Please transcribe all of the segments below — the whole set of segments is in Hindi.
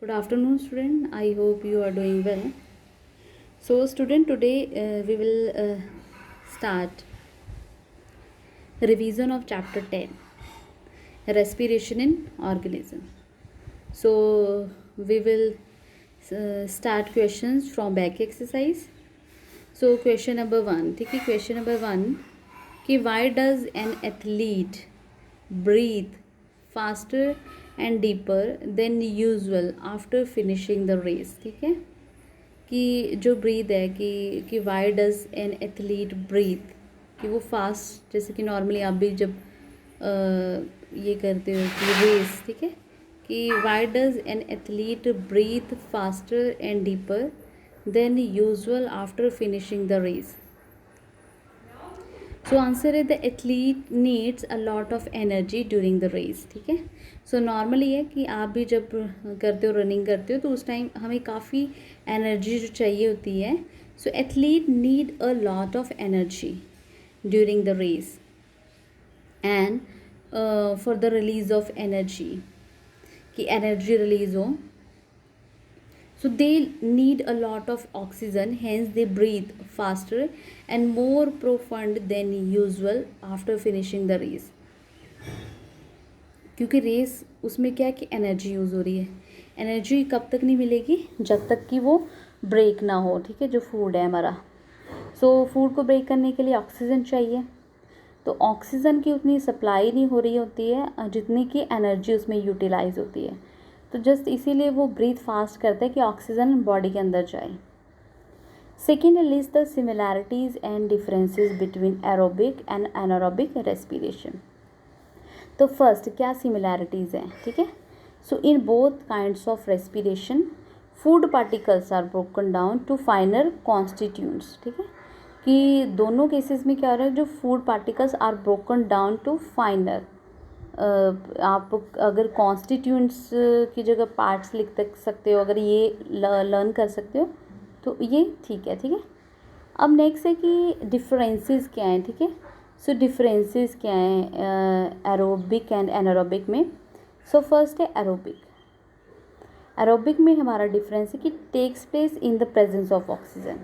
Good afternoon, student. I hope you are doing well. So, student, today we will start revision of chapter 10, respiration in organism. So, we will start questions from back exercise. So, question number 1. ठीक है, question number 1 कि why does an athlete breathe faster and deeper than usual after finishing the race? ठीक है, कि जो ब्रीथ है कि why does an athlete breathe, कि वो फास्ट, जैसे कि नॉर्मली आप भी जब ये करते हो कि रेस, ठीक है, कि why does an athlete breathe faster and deeper than usual after finishing the race. So answer है the athlete needs a lot of energy during the race. ठीक है, सो नॉर्मली है कि आप भी जब करते हो, रनिंग करते हो, तो उस टाइम हमें काफ़ी एनर्जी जो चाहिए होती है. So athlete need a lot of energy during the race and for the release of energy, कि एनर्जी रिलीज हो. So they need a lot of oxygen, hence they breathe faster and more profound than usual after finishing the race. क्योंकि रेस उसमें क्या है कि एनर्जी यूज़ हो रही है. एनर्जी कब तक नहीं मिलेगी? जब तक कि वो ब्रेक ना हो. ठीक है, जो फूड है हमारा, सो फूड को ब्रेक करने के लिए ऑक्सीजन चाहिए. तो ऑक्सीजन की उतनी सप्लाई नहीं हो रही होती है जितनी की एनर्जी उसमें यूटिलाइज होती है. तो जस्ट इसीलिए वो ब्रीथ फास्ट करते हैं कि ऑक्सीजन बॉडी के अंदर जाए. Second, list the similarities and differences between aerobic and anaerobic respiration. तो फर्स्ट क्या सिमिलैरिटीज़ हैं? ठीक है, so in both kinds of respiration food particles are broken down to finer constituents. ठीक है, कि दोनों केसेस में क्या हो रहा है, जो food particles are broken down to finer. आप अगर कॉन्स्टिट्यूंट्स की जगह पार्ट्स लिख सकते हो, अगर ये लर्न कर सकते हो तो ये ठीक है. ठीक है, अब नेक्स्ट है कि डिफरेंसेस क्या हैं. ठीक है, सो डिफरेंसेस क्या हैं एरोबिक एंड एनारोबिक में. सो फर्स्ट है एरोबिक. एरोबिक में हमारा डिफरेंस है कि takes place in the presence of oxygen.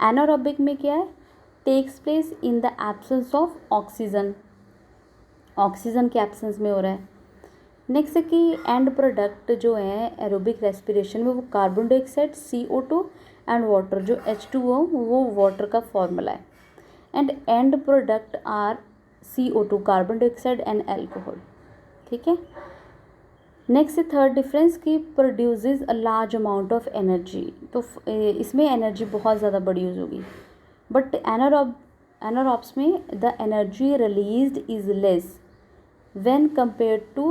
Anaerobic में क्या है? Takes place in the absence of oxygen. Oxygen के एब्सेंस में हो रहा है. नेक्स्ट है कि एंड प्रोडक्ट जो है एरोबिक रेस्पिरेशन में वो carbon dioxide, CO2 and water, जो H2O वो वाटर का फॉर्मूला है. And end product are CO2, carbon dioxide and alcohol. ठीक है, नेक्स्ट है थर्ड डिफरेंस कि produces a large amount of energy. तो इसमें एनर्जी बहुत ज़्यादा बड़ी यूज़ होगी. बट एनारोब्स में the energy released is less when compare to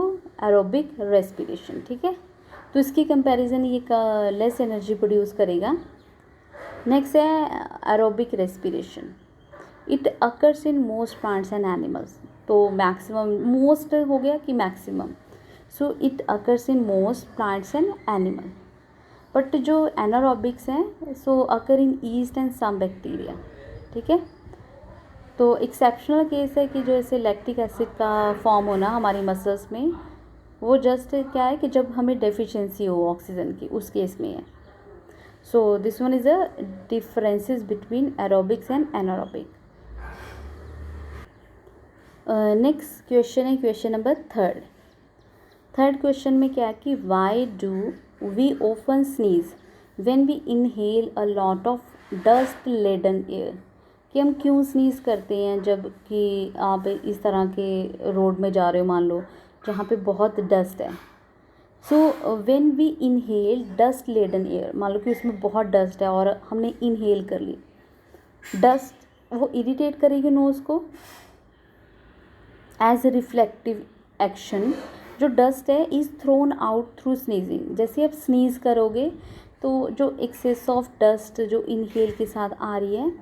aerobic respiration. ठीक है, तो इसकी कंपैरिजन ये लेस एनर्जी प्रोड्यूस करेगा. नेक्स्ट है aerobic respiration. It occurs in most plants and animals. तो मैक्सिमम, मोस्ट हो गया कि maximum, so it occurs in most plants and animal. But जो एनारोबिक्स हैं सो अकर इन ईस्ट एंड सम बैक्टीरिया. ठीक है, तो एक्सेप्शनल केस है कि जो ऐसे लैक्टिक एसिड का फॉर्म होना हमारी मसल्स में, वो जस्ट क्या है कि जब हमें डेफिशिएंसी हो ऑक्सीजन की, उस केस में है. So this one is a differences between aerobics and anaerobic. Next question है क्वेश्चन नंबर थर्ड क्वेश्चन में क्या है कि why do we often sneeze when we inhale a lot of dust laden air. कि हम क्यों स्नीज़ करते हैं जब कि आप इस तरह के रोड में जा रहे हो, मान लो, जहाँ पे बहुत डस्ट है. So when we inhale dust laden air, मान लो कि उसमें बहुत डस्ट है और हमने इनहेल कर ली. डस्ट वो इरिटेट करेगी नोज़ को एज रिफ्लेक्टिव एक्शन. जो डस्ट है is thrown out through sneezing. जैसे आप स्नीज़ करोगे तो जो एक्सेस ऑफ डस्ट जो इनहेल के साथ आ रही है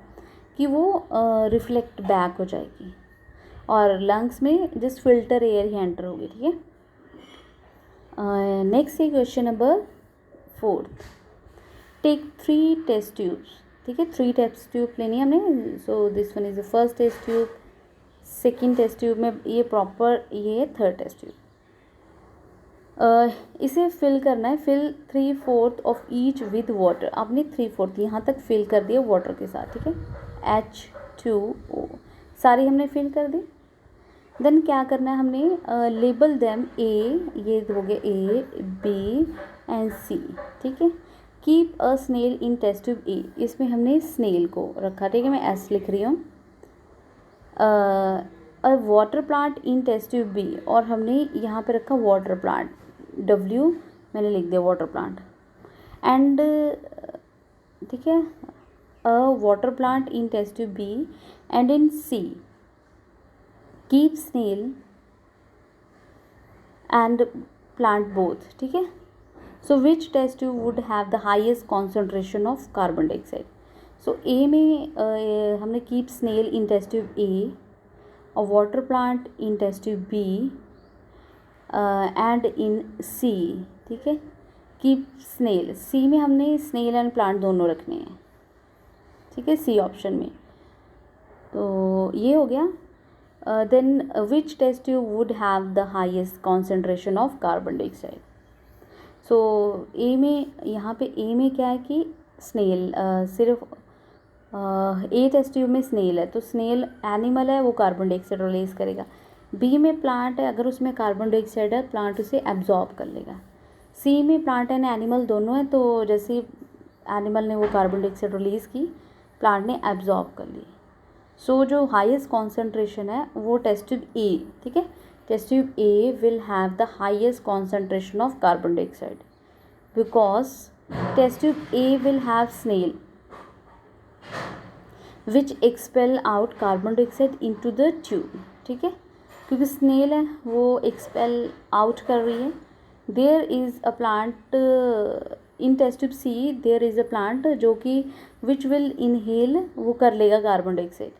कि वो रिफ्लेक्ट बैक हो जाएगी और लंग्स में जस्ट फिल्टर एयर ही एंटर होगी. ठीक है, नेक्स्ट है question number 4. Take 3 test tubes. ठीक है, 3 टेस्ट ट्यूब लेनी है हमने. So this one is the first test tube, second test tube में ये प्रॉपर, ये है थर्ड टेस्ट ट्यूब. इसे फिल करना है, fill 3/4 of each with water. आपने 3/4 यहाँ तक फिल कर दिया वाटर के साथ, ठीक है। H2O सारी हमने फिल कर दी। देन क्या करना है हमने, लेबल देम ए, ये हो गया ए, बी एंड सी, ठीक है। Keep a snail in test tube A, इसमें हमने स्नेल को रखा, ठीक है। मैं एस लिख रही हूँ। A water plant in test tube B, और हमने यहाँ पे रखा वाटर प्लांट, W मैंने लिख दिया वाटर प्लांट। एंड ठीक है, a water plant in test tube B and in C keep snail and plant both, ठीक है। So which test tube would have the highest concentration of carbon dioxide. So A में हमने keep snail in test tube A, a water plant in test tube B and in C, ठीक है। कीप स्नेल, सी में हमने स्नेल एंड प्लांट दोनों रखने हैं, ठीक है, सी ऑप्शन में। तो ये हो गया। Then which test tube would have the highest concentration of carbon dioxide. So A में, यहाँ पे ए में क्या है कि स्नेल, सिर्फ ए टेस्ट ट्यूब में स्नेल है, तो स्नेल एनिमल है, वो कार्बन डाइऑक्साइड रिलीज करेगा। बी में प्लांट है, अगर उसमें कार्बन डाइऑक्साइड है प्लांट उसे एब्जॉर्ब कर लेगा। सी में प्लांट एंड एनिमल दोनों है, तो जैसे एनिमल ने वो कार्बन डाइऑक्साइड रिलीज़ की, प्लांट ने एब्जॉर्ब कर ली। सो जो हाईएस्ट कॉन्सेंट्रेशन है वो टेस्ट ट्यूब ए, ठीक है। Test tube A will have the highest concentration of carbon dioxide because test tube A will have snail which expel out carbon dioxide into the tube, ठीक है। क्योंकि स्नेल है वो एक्सपेल आउट कर रही है। There is a plant in test tube C, there is a plant जो कि विच विल इनहेल, वो कर लेगा कार्बन डाइऑक्साइड,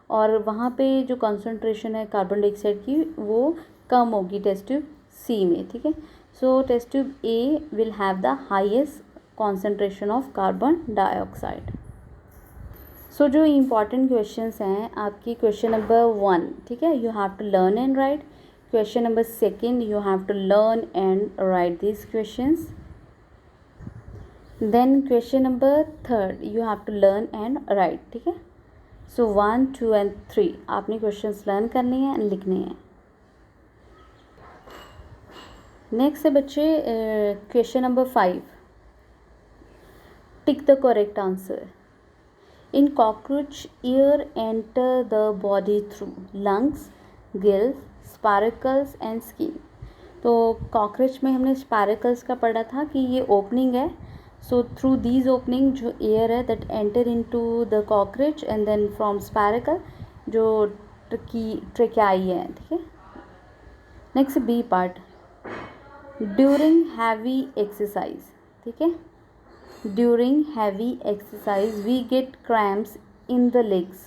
और वहाँ पे जो कॉन्सेंट्रेशन है कार्बन डाइऑक्साइड की वो कम होगी टेस्ट ट्यूब सी में, ठीक है। So test tube A will have the highest concentration of carbon dioxide. So जो इम्पॉर्टेंट क्वेश्चंस हैं आपकी, क्वेश्चन नंबर 1, ठीक है, you have to learn and write. Question number 2 you have to learn and write this questions. Then question number 3 you have to learn and write, ठीक है। सो 1, 2 एंड 3 आपने क्वेश्चंस लर्न करने हैं एंड लिखने हैं। नेक्स्ट है बच्चे question number 5, tick the correct answer. In cockroach, air enter the body through lungs, gills, sparacles and skin. तो कॉकरोच में हमने स्पारिकल्स का पढ़ा था कि ये ओपनिंग है। सो थ्रू दीज ओपनिंग जो एयर है that enter into the cockroach and then from spiracle जो ट्रेकियाई है, ठीक है। Next B part, during heavy exercise, ठीक है। During heavy exercise we get cramps in the legs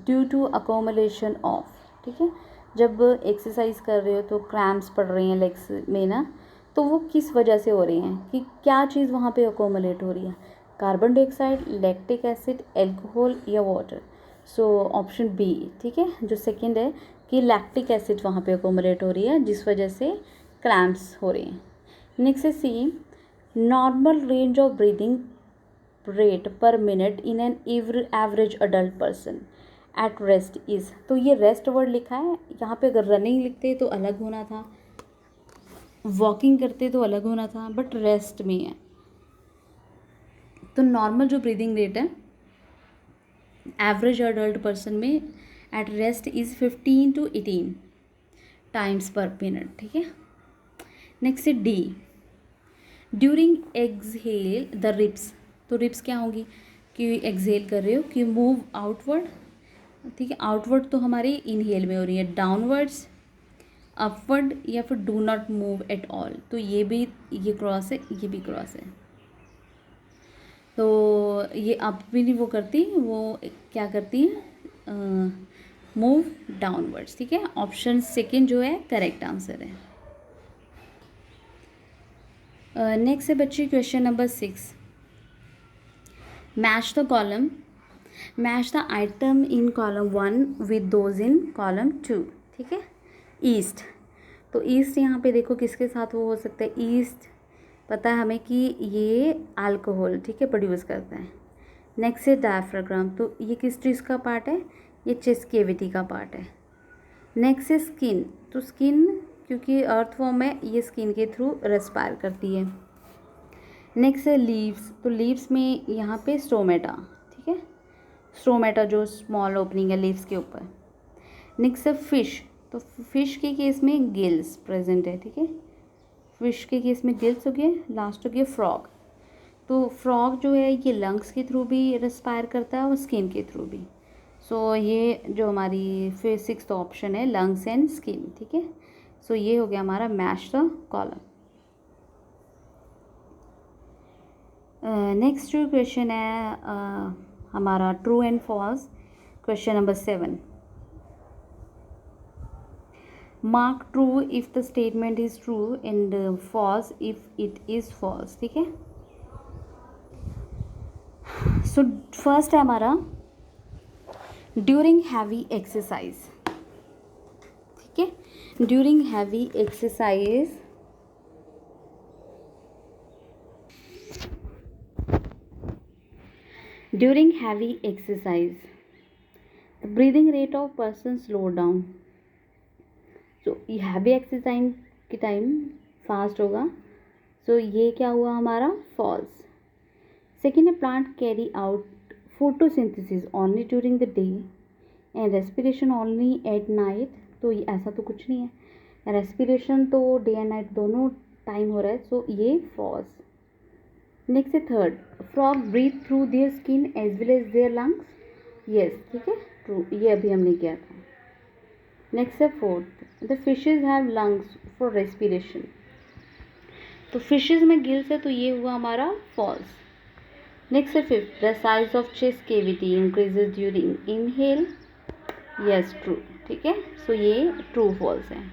due to accumulation of, ठीक है। जब एक्सरसाइज कर रहे हो तो क्रैम्प्स पड़ रही हैं लेग्स में ना, तो वो किस वजह से हो रही हैं, कि क्या चीज़ वहाँ पे अकोमोलेट हो रही है, carbon dioxide, lactic acid, alcohol या वाटर। सो ऑप्शन बी, ठीक है, जो सेकंड है कि लैक्टिक एसिड वहाँ पे अकोमोलेट हो रही है जिस वजह से क्रैम्प्स हो रही हैं। नेक्स्ट है C, normal range of breathing rate per minute in an average adult person at rest is. तो ये रेस्ट वर्ड लिखा है यहाँ पे, अगर रनिंग लिखते तो अलग होना था, वॉकिंग करते तो अलग होना था, बट रेस्ट में है। तो नॉर्मल जो ब्रीदिंग रेट है एवरेज अडल्ट पर्सन में at rest is 15 to 18 times per minute, ठीक है। नेक्स्ट है D, during exhale the ribs. तो रिप्स क्या होगी कि एक्सहेल कर रहे हो कि मूव आउटवर्ड, ठीक है। आउटवर्ड तो हमारी इनहेल में हो रही है, डाउनवर्ड्स, अपवर्ड या फिर do not move at all. तो ये भी, ये क्रॉस है, ये भी क्रॉस है, तो ये अप भी नहीं वो करती, वो क्या करती है, मूव डाउनवर्ड्स, ठीक है। ऑप्शन सेकेंड जो है करेक्ट आंसर है। नेक्स्ट है बच्चे question number 6, match the column, match the item in column 1 with those in column 2, ठीक है। ईस्ट, तो ईस्ट यहाँ पे देखो किसके साथ वो हो सकता है, ईस्ट पता है हमें कि ये अल्कोहल, ठीक है, प्रोड्यूस करता है। नेक्स्ट है डायफ्राग्राम, तो ये किस चीज़ का पार्ट है, ये चेस्ट कैविटी का पार्ट है। नेक्स्ट है स्किन, तो स्किन क्योंकि अर्थ फॉर्म है, ये स्किन के थ्रू रेस्पायर करती है। नेक्स्ट है लीव्स, तो लीव्स में यहाँ पे स्टोमेटा, ठीक है, स्टोमेटा जो स्मॉल ओपनिंग है लीव्स के ऊपर। नेक्स्ट है फिश, तो फिश के केस में गिल्स प्रेजेंट है, ठीक है, फिश के केस में गिल्स हो गए। लास्ट हो गया फ्रॉग, तो फ्रॉग जो है ये लंग्स के थ्रू भी रेस्पायर करता है और स्किन के थ्रू भी। सो ये जो हमारी फिर 6th ऑप्शन है लंग्स एंड स्किन, ठीक है। सो ये हो गया हमारा मैच द कॉलम। नेक्स्ट जो क्वेश्चन है हमारा true and false, question number 7। Mark true if the statement is true and false if it is false, ठीक है। सो फर्स्ट है हमारा ड्यूरिंग हैवी एक्सरसाइज, ठीक है, during heavy exercise during heavy exercise the breathing rate of person slow down, so ये हैवी एक्सरसाइज के टाइम फास्ट होगा, सो ये क्या हुआ हमारा फॉल्स। सेकेंड है plant carry out photosynthesis only during the day and respiration only at night, तो ये ऐसा तो कुछ नहीं है, रेस्पिरेशन तो डे एंड नाइट दोनों टाइम हो रहा है, सो ये फॉल्स। नेक्स्ट है third, frog breathe through their skin as well as their lungs, yes, ठीक है, ट्रू, ये अभी हमने किया था। नेक्स्ट है fourth, the fishes have lungs for respiration, तो फिशेज में गिल्स है, तो ये हुआ हमारा फॉल्स। नेक्स्ट है fifth, the size of chest cavity increases during inhale, yes true, ठीक है, सो ये ट्रू फॉल्स है।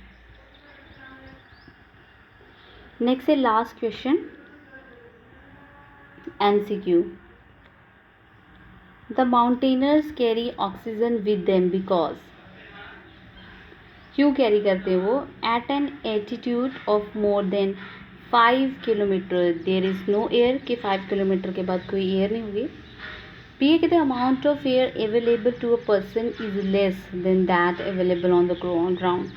नेक्स्ट है last question MCQ, the mountaineers carry oxygen with them because, क्यों कैरी करते हैं वो, at an altitude of more than 5 kilometre there is no air, कि 5 किलोमीटर के बाद कोई एयर नहीं होगी। पी कहते हैं amount of air available to a person is less than that available on the ground,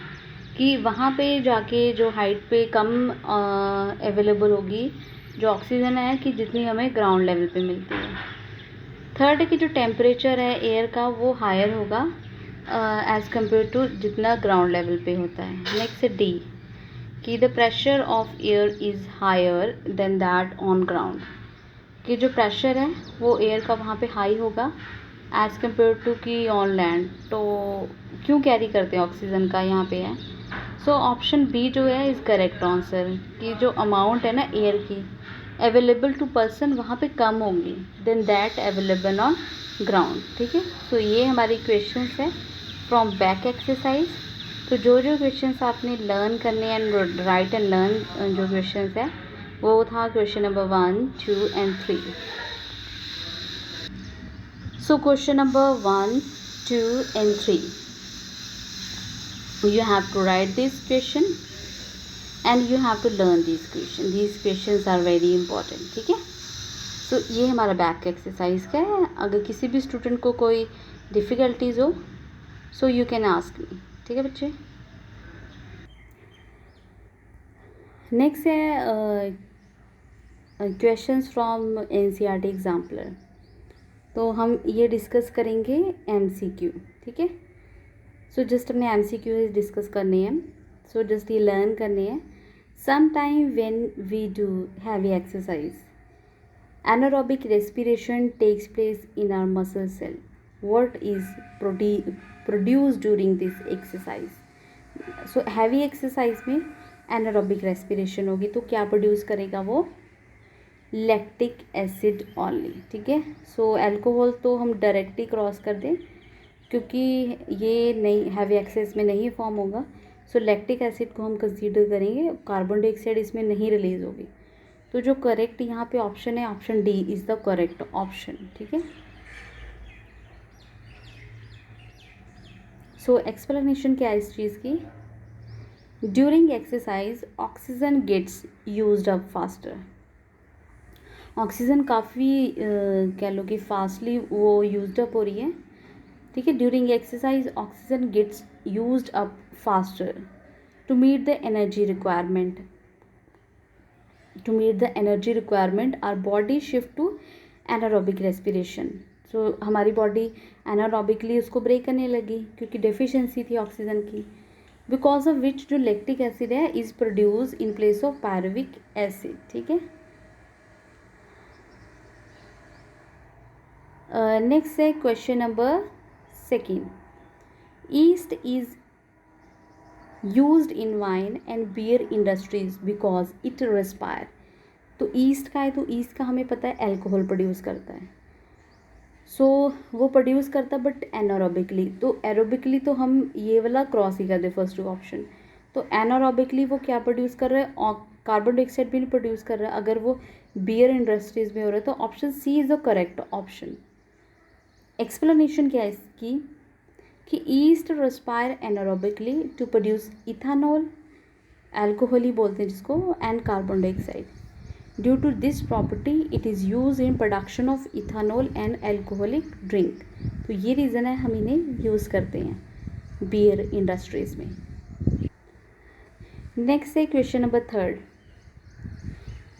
कि वहाँ पे जाके जो हाइट पे कम अवेलेबल होगी जो ऑक्सीजन है कि जितनी हमें ग्राउंड लेवल पे मिलती है। थर्ड है कि जो टेम्परेचर है एयर का वो हायर होगा एज़ कम्पेयर टू जितना ग्राउंड लेवल पे होता है। नेक्स्ट है डी, कि the pressure of air is higher than that on ground, कि जो प्रेशर है वो एयर का वहाँ पे हाई होगा एज़ कम्पेयर टू कि ऑन लैंड, तो क्यों कैरी करते हैं ऑक्सीजन का यहाँ पे है। सो ऑप्शन बी जो है इज़ करेक्ट आंसर, कि जो अमाउंट है ना एयर की अवेलेबल टू पर्सन वहाँ पे कम होंगी than that available on ground, ठीक है। सो ये हमारी क्वेश्चंस है फ्रॉम बैक एक्सरसाइज। तो जो जो क्वेश्चंस आपने लर्न करने एंड राइट एंड लर्न जो क्वेश्चंस है वो था question number 1, 2 and 3। So question number 1, 2 and 3 you have to write this question and you have to learn these questions are very important, ठीक है। सो ये हमारा बैक एक्सरसाइज का है। अगर किसी भी स्टूडेंट को कोई डिफ़िकल्टीज हो सो यू कैन आस्क मी, ठीक है बच्चे। नेक्स्ट है क्वेश्चंस फ्रॉम NCERT एग्जाम्पलर, तो हम ये डिस्कस करेंगे MCQ, ठीक है। सो जस्ट अपने MCQ डिस्कस करने हैं, सो जस्ट ये लर्न करने हैं। Some time when we do heavy exercise anaerobic respiration takes place in our muscle cell. What is produced during this exercise? So heavy exercise में anaerobic respiration होगी, तो क्या प्रोड्यूस करेगा वो, लैक्टिक एसिड ओनली, ठीक है। सो अल्कोहल तो हम डायरेक्टली क्रॉस कर दें क्योंकि ये नहीं हैवी एक्सरसाइज में नहीं फॉर्म होगा, सो लैक्टिक एसिड को हम कंसीडर करेंगे, कार्बन डाइऑक्साइड इसमें नहीं रिलीज होगी। तो जो करेक्ट यहाँ पे ऑप्शन है option D is the correct option, ठीक है। सो एक्सप्लेनेशन क्या है इस चीज़ की, during exercise oxygen gets used up faster. Oxygen काफ़ी कह लो कि फास्टली वो यूज्ड अप हो रही है, ठीक है। During exercise oxygen gets used up faster to meet the energy requirement. To meet the energy requirement our body shift to anaerobic respiration. So हमारी बॉडी एनारोबिकली उसको ब्रेक करने लगी क्योंकि डेफिशिएंसी थी ऑक्सीजन की, बिकॉज ऑफ विच जो लैक्टिक एसिड है is produce in place of pyruvic acid, ठीक है। नेक्स्ट है question number 2। Yeast is used in wine and beer industries because it respire. तो ईस्ट का है, तो ईस्ट का हमें पता है अल्कोहल प्रोड्यूस करता है। सो वो प्रोड्यूस करता है बट एनारोबिकली, तो एरोबिकली तो हम ये वाला क्रॉस ही कर दे फर्स्ट टू ऑप्शन। तो एनारोबिकली वो क्या प्रोड्यूस कर रहा है, कार्बन डाइऑक्साइड भी नहीं प्रोड्यूस कर रहा है। अगर वो बियर इंडस्ट्रीज में हो रहा है तो option C is the correct option. Explanation क्या है इसकी कि yeast respire anaerobically to produce ethanol, alcohol ही बोलते हैं जिसको, and carbon dioxide. Due to this property it is use in production of ethanol and alcoholic drink. तो ये रीज़न है हम इन्हें यूज़ करते हैं बियर इंडस्ट्रीज में। नेक्स्ट है question number 3।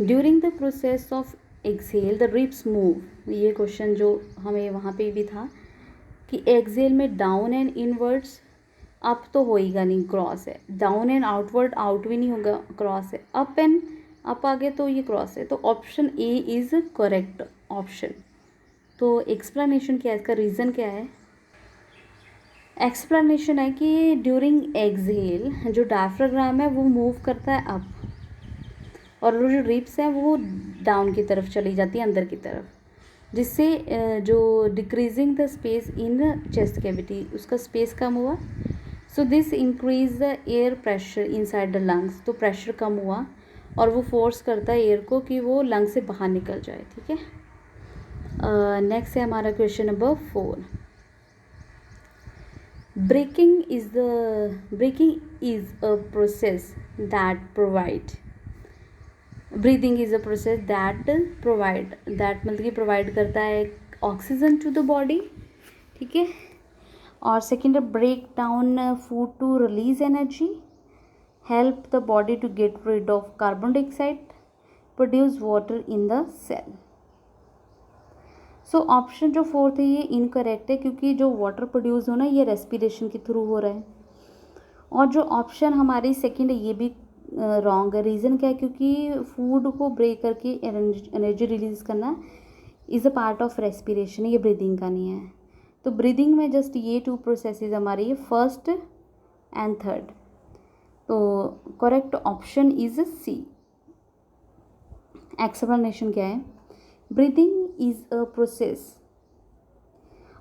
During the process of exhale the ribs move. ये क्वेश्चन जो हमें वहाँ पे भी था कि एक्सेल में डाउन एंड इनवर्ड्स, अप तो होएगा नहीं, क्रॉस है। डाउन एंड आउटवर्ड, आउट भी नहीं होगा, क्रॉस है। अप एंड अप आगे तो ये क्रॉस है, तो option A is correct option. तो एक्सप्लेनेशन क्या है, इसका रीज़न क्या है। एक्सप्लेनेशन है कि ड्यूरिंग एक्सहेल जो डायफ्राग्राम है वो मूव करता है अप, और जो रिब्स है वो डाउन की तरफ चली जाती है, अंदर की तरफ, जिससे जो decreasing the space in chest cavity, उसका स्पेस कम हुआ। So this increase the air pressure inside the lungs. तो प्रेशर कम हुआ और वो फोर्स करता है एयर को कि वो लंग से बाहर निकल जाए, ठीक है। नेक्स्ट है हमारा question number 4। Breaking is a process that provide. Breathing is a process that मतलब कि प्रोवाइड करता है ऑक्सीजन टू द बॉडी, ठीक है। और सेकेंड है break down food to release energy, help the body to get rid of carbon dioxide, produce water in the cell. So option जो 4th है ये इनकरेक्ट है, क्योंकि जो वाटर प्रोड्यूस होना ये रेस्पिरेशन के थ्रू हो रहा है। और जो ऑप्शन हमारी सेकेंड है ये भी रॉन्ग है। रीज़न क्या है, क्योंकि फूड को ब्रेक करके एनर्जी रिलीज करना is a part of respiration, ये ब्रीदिंग का नहीं है। तो ब्रीदिंग में जस्ट ये 2 प्रोसेसेस हमारी है, फर्स्ट एंड थर्ड। तो correct option is C. Explanation क्या है, breathing is a process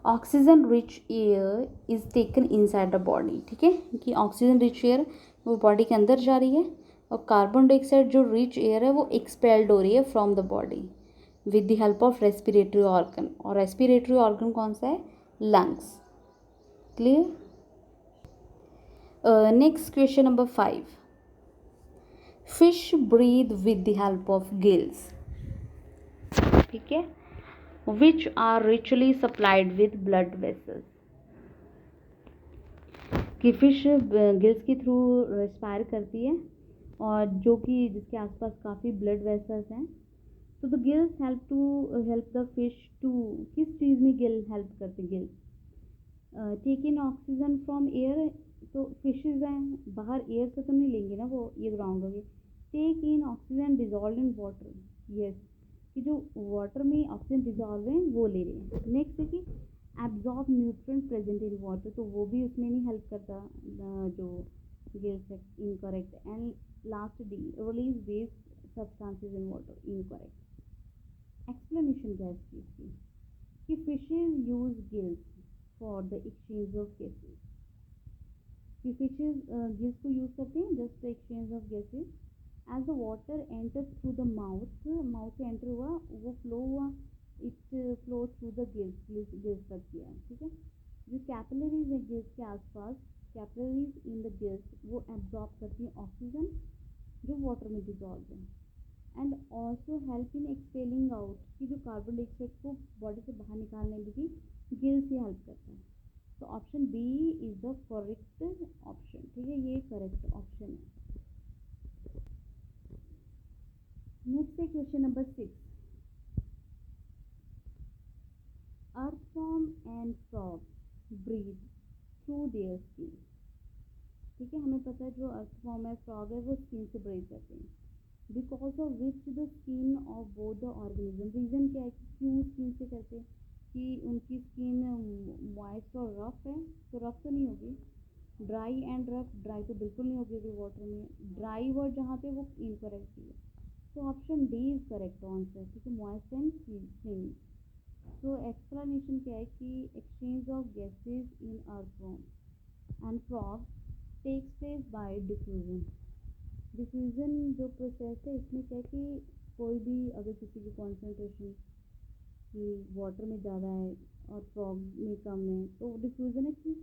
oxygen rich air is taken inside the body, ठीक है, कि ऑक्सीजन रिच एयर वो बॉडी के अंदर जा रही है, और कार्बन डाइऑक्साइड जो रिच एयर है वो एक्सपेल्ड हो रही है from the body with the help of respiratory organ. और रेस्पिरेटरी ऑर्गन कौन सा है, lungs. Clear. Next question number 5। Fish breathe with the help of gills, ठीक है, which are richly supplied with blood vessels. कि फिश गिल्स के थ्रू रेस्पायर करती है और जो कि जिसके आसपास काफ़ी ब्लड वेसल्स हैं। तो the gills help the fish to, किस चीज़ में गिल हेल्प करते, gills take in oxygen from air. तो फिशेज हैं, बाहर एयर से तो नहीं लेंगे ना, वो ये रॉन्ग होगी। Take in oxygen dissolve in water, yes, कि जो वाटर में ऑक्सीजन डिजॉल्व है वो ले रहे हैं। नेक्स्ट है कि absorb nutrient present in water, तो वो भी उसमें नहीं हेल्प करता जो गिल्स है, incorrect. And last D release waste substances in water, incorrect. Explanation क्या है इस चीज़ की कि fishes use gills for the exchange of gases. कि फिशेज गिल्स को यूज़ करते हैं just the exchange of gases. As the water enter through the mouth, mouth से एंटर हुआ, वो फ्लो हुआ, it flow through the gills तक किया, ठीक है। जो कैपिलरीज है गिल्स के आसपास कैपिलरीज इन द गिल्स वो एब्जॉर्ब करती हैं ऑक्सीजन जो वाटर में डिजॉल्व है, and also help in expelling out कि जो कार्बन डाइऑक्साइड को बॉडी से बाहर निकालने में भी गिल्स ही हेल्प करता है। तो option B is the correct option, ठीक है, ये करेक्ट ऑप्शन है। नेक्स्ट है question number 6, earthworm and frog breathe through their skin. ठीक है, हमें पता है जो अर्थवॉर्म है, फ्रॉग है, वो स्किन से ब्रीथ करते हैं, because of which the skin of both the organism. Reason क्या है कि क्यों स्किन से करते हैं, कि उनकी स्किन मॉइस्ट और रफ है, तो रफ तो नहीं होगी, ड्राई एंड रफ, ड्राई तो बिल्कुल नहीं होगी वाटर में, ड्राई वर्ड जहाँ पे वो इनकरेक्ट है, तो option D is correct answer, ठीक है, मॉइस्ट एंड स्लिमी। तो एक्सप्लेनेशन क्या है कि exchange of gases in earthworm and frog takes place by diffusion. Diffusion जो प्रोसेस है इसमें क्या है कि कोई भी अगर किसी की कॉन्सेंट्रेशन कि वाटर में ज़्यादा है और फ्रॉग में कम है, तो डिफ्यूजन है कि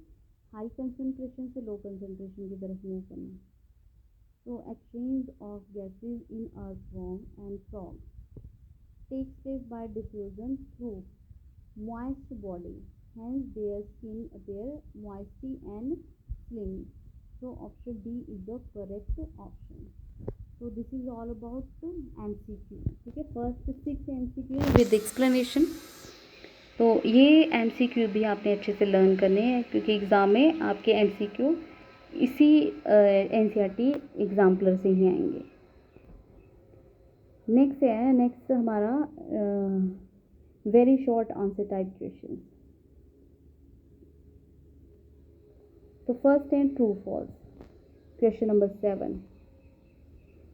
हाई कंसनट्रेशन से लो कंसनट्रेशन की तरफ मूव करना। तो exchange of gases in earthworm and frog takes place by diffusion through moist body, hence their skin appear moisty and slimy. So option D is the correct option. So this is all about MCQ, ठीक है, फर्स्ट 6 MCQ विद एक्सप्लेनेशन। तो ये MCQ भी आपने अच्छे से लर्न करने हैं क्योंकि एग्ज़ाम में आपके MCQ इसी NCERT एग्जाम्पलर से ही आएंगे। नेक्स्ट हमारा very short answer type question. तो फर्स्ट है true false, question number 7,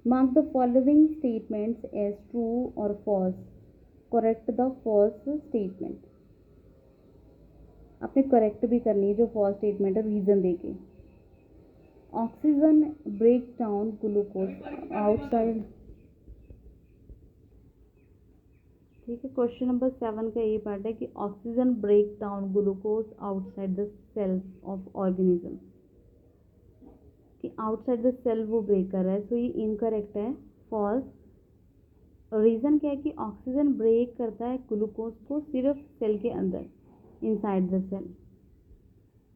mark the following statements as true और false, correct the false statement. आपने करेक्ट भी करनी है जो फॉल्स स्टेटमेंट है, रीजन देके। Oxygen break down glucose outside, ठीक है, क्वेश्चन नंबर 7 का ये पार्ट है कि oxygen break down glucose outside the cells of organism, कि आउटसाइड द सेल वो ब्रेक कर रहा है, सो ये इनकरेक्ट है, फॉल्स। रीज़न क्या है कि ऑक्सीजन ब्रेक करता है ग्लूकोज को सिर्फ सेल के अंदर, inside the cell.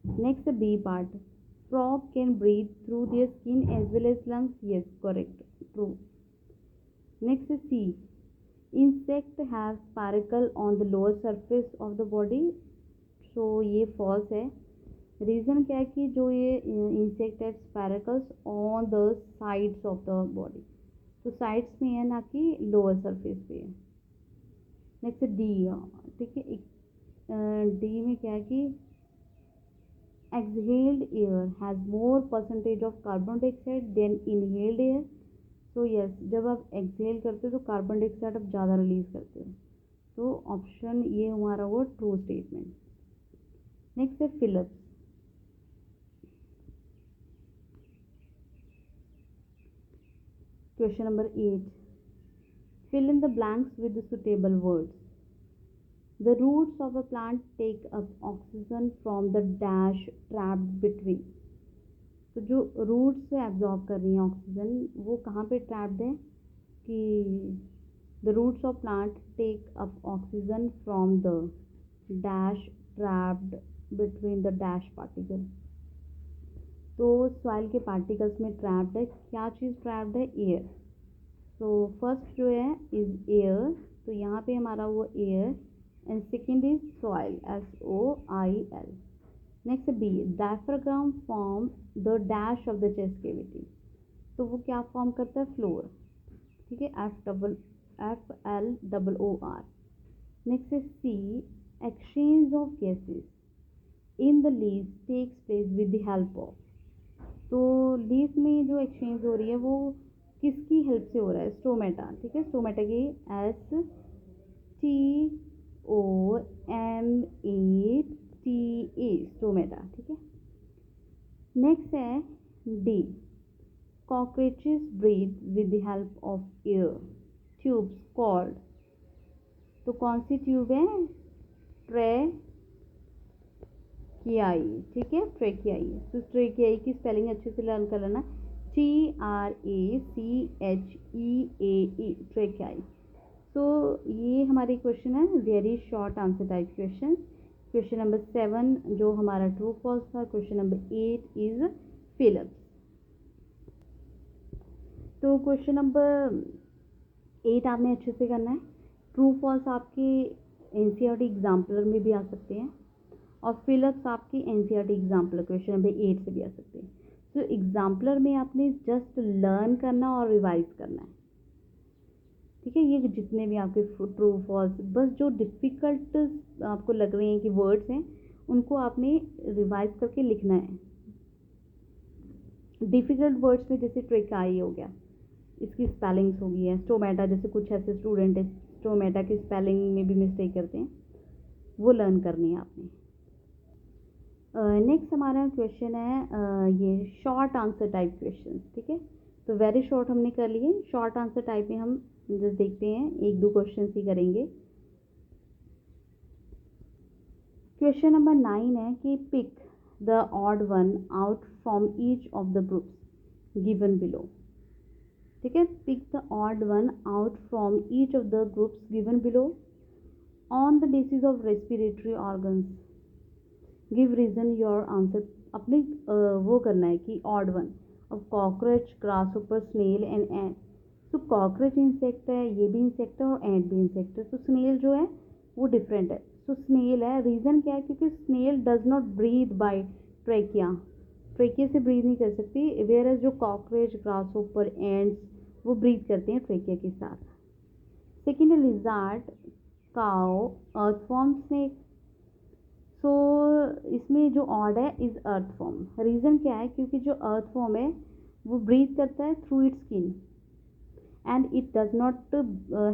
Next B part, frog can breathe through their skin as well as lungs, yes correct, true. Next C, insect have spiracle on the lower surface of the body, so ये फॉल्स है। रीज़न क्या है कि जो ये इंसेक्ट है sparkles on the sides of the body, तो साइड्स में है ना कि लोअर सरफेस पे है। नेक्स्ट डी, ठीक है, डी में क्या है कि exhaled air has more percentage of carbon dioxide than inhaled air, तो यस, जब आप एक्सहेल करते हो तो कार्बन डाइऑक्साइड आप ज़्यादा रिलीज करते हो, तो ऑप्शन ये हमारा वो ट्रू स्टेटमेंट। नेक्स्ट है fill ups, question number 8, fill in the blanks with the suitable words. The roots of a plant take up oxygen from the dash trapped between. तो जो रूट्स से एब्जॉर्ब कर रही हैं ऑक्सीजन, वो कहाँ पे ट्रैप्ड है कि the roots of plant take up oxygen from the dash trapped between the dash particle. तो सॉइल के पार्टिकल्स में ट्रैप्ड है, क्या चीज़ ट्रैप्ड है, एयर। तो फर्स्ट जो है इज एयर, तो यहाँ पे हमारा वो air, and second is soil, SOIL। Next B, diaphragm form the dash of the chest cavity, तो वो क्या फॉर्म करता है, फ्लोर, ठीक है, FLOOR। Next is C, exchange of gases in the leaves takes place with the help of, तो लीव्स में जो एक्सचेंज हो रही है वो किसकी हेल्प से हो रहा है, स्टोमेटा, ठीक है, स्टोमेटा की, STOMATA, स्टोमेटा, ठीक है। नेक्स्ट है D, cockroaches breathe with the help of air tubes called, तो कौन सी ट्यूब है, ट्रेकियाई, ठीक है, ट्रेकियाई। तो ट्रेकियाई की स्पेलिंग अच्छे से लर्न कर लेना, TRACHEAE, ट्रेकियाई। तो ये हमारी क्वेश्चन है very short answer type question. Question number 7 जो हमारा ट्रू फॉल्स था। Question number 8 is fill ups. तो क्वेश्चन नंबर 8 आपने अच्छे से करना है। ट्रू फॉल्स आपके एनसीईआरटी एग्जाम्पलर में भी आ सकते हैं और फिलिप्स आपकी एनसीईआरटी एग्जाम्पलर क्वेश्चन नंबर 8 से भी आ सकते हैं। तो एग्जाम्पलर में आपने जस्ट लर्न करना और रिवाइज करना है, ठीक है। ये जितने भी आपके ट्रू फॉल्स, बस जो डिफ़िकल्ट आपको लग रहे हैं कि वर्ड्स हैं उनको आपने रिवाइज करके लिखना है। डिफ़िकल्ट वर्ड्स में जैसे ट्रेकाई हो गया, इसकी स्पेलिंग्स हो गई है। स्टोमेटा, जैसे कुछ ऐसे स्टूडेंट है स्टोमेटा की स्पेलिंग में भी मिस्टेक करते हैं, वो लर्न करनी है आपने। नेक्स्ट हमारा क्वेश्चन है ये शॉर्ट आंसर टाइप क्वेश्चन, ठीक है। तो वेरी शॉर्ट हमने कर लिए। शॉर्ट आंसर टाइप में हम जस्ट देखते हैं, 1-2 क्वेश्चन ही करेंगे। क्वेश्चन नंबर 9 है कि pick the odd one out from each of the groups given below, ठीक है। Pick the odd one out from each of the groups given below on the basis of respiratory organs, give reason your answer. अपने वो करना है कि ऑड वन अब cockroach, grasshopper, snail and ant. तो कॉकरोच इंसेक्ट है, ये भी इंसेक्ट है और एंट भी इंसेक्ट है। तो स्नेल जो है वो डिफरेंट है। तो स्नेल है, रीज़न क्या है, क्योंकि snail does not breathe by trachea, trachea से ब्रीथ नहीं कर सकती। वेयर एज जो कॉकरोच, ग्रासहोपर, एंट्स वो ब्रीथ करते हैं ट्रेकिया के साथ। सेकेंड है lizard, crow, earthworm, snake. So इसमें जो ऑड है इज अर्थवॉर्म। रीज़न क्या है, क्योंकि जो अर्थवॉर्म है वो ब्रीथ करता है through it's skin and it does not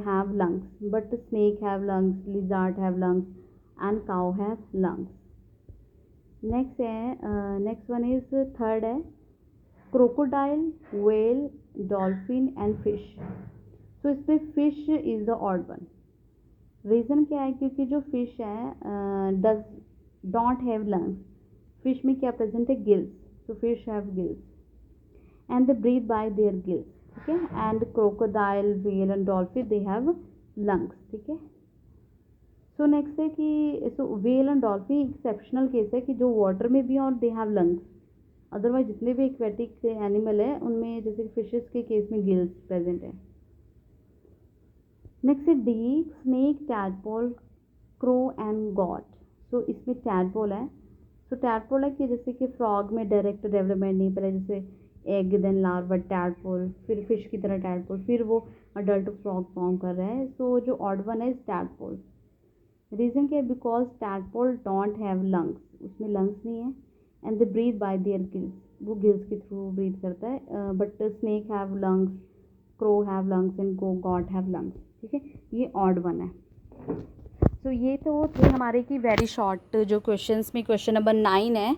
have lungs, but snake have lungs, lizard have lungs and cow have lungs. Next है next one is third है crocodile, whale, dolphin and fish. तो इसमें fish is the odd one. Reason क्या है, क्योंकि जो fish है does don't have lungs. fish में क्या प्रेजेंट है, gills. So fish have gills and they breathe by their gills, ठीक है। And crocodile, whale and dolphin they have lungs, ठीक है। सो नेक्स्ट है कि so whale and dolphin exceptional case है कि जो वाटर में भी और दे हैव लंग्स। अदरवाइज जितने भी एक्वेटिक एनिमल है उनमें जैसे फिशेस के केस में गिल्स प्रेजेंट है। नेक्स्ट है D, snake, tadpole, crow and goat. So इसमें टैडपोल है। सो टैडपोल है कि जैसे कि फ्रॉग में डायरेक्ट डेवलपमेंट नहीं, पहले जैसे एग देन लार्वा टैडपोल, फिर फिश की तरह टैडपोल, फिर वो अडल्ट फ्रॉग फॉर्म कर रहा है। सो जो ऑड वन है टैडपोल। रीज़न क्या है, because tadpole don't have lungs, उसमें लंग्स नहीं है and they breathe by their gills, वो गिल्स के थ्रू ब्रीथ करता है। But snake have lungs, crow have lungs and goat have lungs, ठीक है। ये ऑड वन है। तो ये तो थे हमारे की वेरी शॉर्ट जो क्वेश्चंस में क्वेश्चन नंबर 9 है,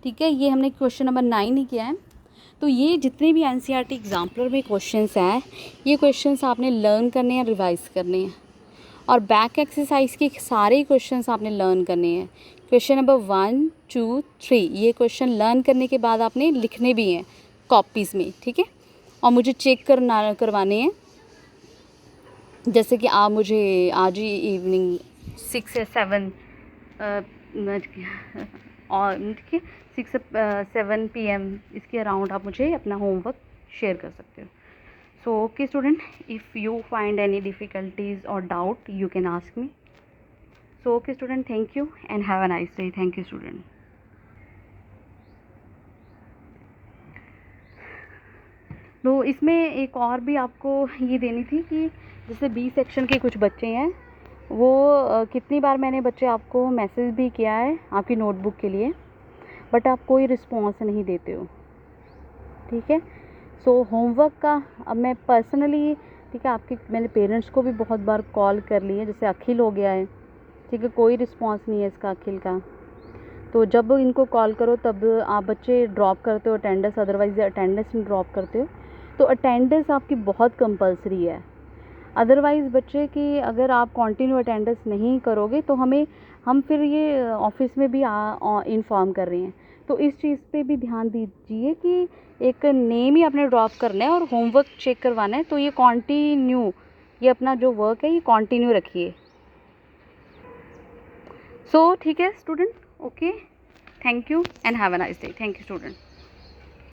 ठीक है। ये हमने क्वेश्चन नंबर 9 ही किया है। तो ये जितने भी एनसीईआरटी एग्जाम्पलर में क्वेश्चंस हैं, ये क्वेश्चंस आपने लर्न करने हैं, रिवाइज करने हैं और बैक एक्सरसाइज के सारे क्वेश्चंस आपने लर्न करने हैं। क्वेश्चन नंबर 1, 2, 3 ये क्वेश्चन लर्न करने के बाद आपने लिखने भी हैं कॉपीज़ में, ठीक है। और मुझे चेक करवाने हैं, जैसे कि आप मुझे आज ही इवनिंग 6 या 7 और ठीक है 6 से 7 PM इसके अराउंड आप मुझे अपना होमवर्क शेयर कर सकते हो। So okay student, if you find any difficulties और doubt you can ask me. So okay student, thank you and have a nice day. Thank you student. तो इसमें एक और भी आपको ये देनी थी कि जैसे बी सेक्शन के कुछ बच्चे हैं, वो कितनी बार मैंने बच्चे आपको मैसेज भी किया है आपकी नोटबुक के लिए, बट आप कोई रिस्पॉन्स नहीं देते हो, ठीक है। सो होमवर्क का अब मैं पर्सनली, ठीक है, आपके मैंने पेरेंट्स को भी बहुत बार कॉल कर ली है, जैसे अखिल हो गया है, ठीक है, कोई रिस्पॉन्स नहीं है इसका अखिल का। तो जब इनको कॉल करो तब आप बच्चे ड्रॉप करते हो अटेंडेंस, अदरवाइज अटेंडेंस में ड्रॉप करते हो। तो अटेंडेंस आपकी बहुत कंपलसरी है। अदरवाइज़ बच्चे की अगर आप कंटिन्यू अटेंडेंस नहीं करोगे तो हम फिर ये ऑफिस में भी इन्फॉर्म कर रहे हैं। तो इस चीज़ पे भी ध्यान दीजिए कि एक नेम ही आपने ड्रॉप करना है और होमवर्क चेक करवाना है, तो ये कंटिन्यू, ये अपना जो वर्क है ये कंटिन्यू रखिए। सो ठीक है student, okay, thank you and have a nice day. Thank you student.